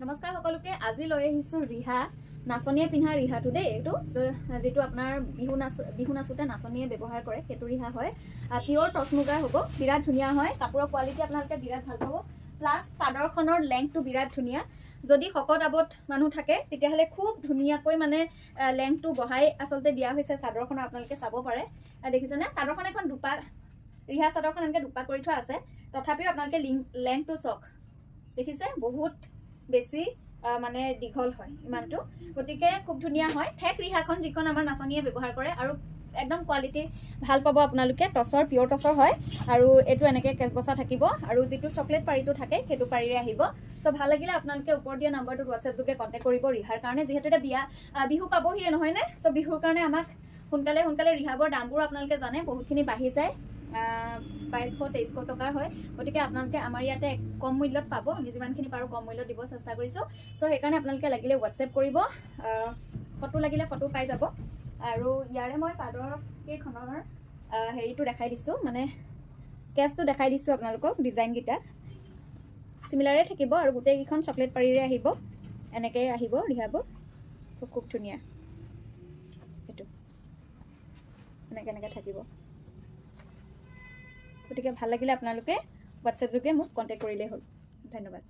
নমস্কাৰ সকলোকে আজি লৈ আহিছো ৰিহা নাচনিয়ে পিন্ধা ৰিহাটো দেই এটো যেটো আপোনাৰ বিহু নাচুতে নাচনিয়ে ব্যৱহাৰ কৰে হেতু ৰিহা হয় পিওৰ টচ মুগাৰ হ'ব বিৰাট ধুনিয়া হয় কাপোৰৰ কোৱালিটি আপোনালোকে বিৰাট ভাল পাব প্লাস চাদৰখনৰ লেংথটো বিৰাট ধুনিয়া যদি শকত আবত মানুহ থাকে তেতিয়া হলে খুব ধুনিয়াকৈ মানে লেংথটো বহাই আসলতে দিয়া হৈছে চাদৰখন আপোনালোকে চাব পাৰে দেখিছেনে চাদৰখন এখন দুপা ৰিহা চাদৰখন এনেকৈ দুপা কৰি থোৱা আছে তথাপিও আপোনালোকে লেংথটো চক দেখিছে বহুত বেছি মানে দীঘল হয় ইমানটো গতিকে খুব ধুনিয়া হয় ঠেক ৰিহাখন যিখন আমাৰ নাচনিয়ে ব্যৱহাৰ কৰে আৰু একদম কোৱালিটি ভাল পাব আপোনালোকে টসৰ পিওৰ টসৰ হয় আৰু এটো এনেকে কেছবসা থাকিব আৰু যেটো চকলেট পাৰিটো থাকে হেতু পাৰিৰে আহিব সো ভাল লাগিলে আপোনালোকে ওপৰ দিয়া নম্বৰটো WhatsApp যোগে কন্টাক্ট কৰিব ৰিহাৰ কাৰণে যেহেতু এটা বিহু পাবহিয়ে নহয় নে সো বিহুৰ কাৰণে আমাক সোনকালে ৰিহাবৰ দামবোৰ আপোনালোকে জানে বহুতখিনি বাঢ়ি যায় 2200-2300 টকা হয় গতিকে আপোনালোকে আমাৰ ইয়াতে কম মূল্যত পাব আমি যিমানখিনি পাৰো কম মূল্যত দিব চেষ্টা কৰিছো সো হেকাৰণে আপোনালোকে লাগিলে WhatsApp কৰিব ফটো লাগিলে ফটো পাই যাব আৰু ইয়াৰে মই চাদৰ কেখনৰ হেৰিটো দেখাই দিছো মানে কেছটো দেখাই দিছো আপোনালোকক ডিজাইন গিটা সিমিলাৰে থাকিব আৰু গোটেই কিখন চকলেট পাৰিৰে আহিব এনেকৈ আহিব ৰিহাবোৰ সো খুব ধুনিয়া এটো এনেকৈ থাকিব গতিকে ভাল লাগিলে আপোনালোকে WhatsApp যোগে মোক কন্টাক্ট কৰিলে হ'ল ধন্যবাদ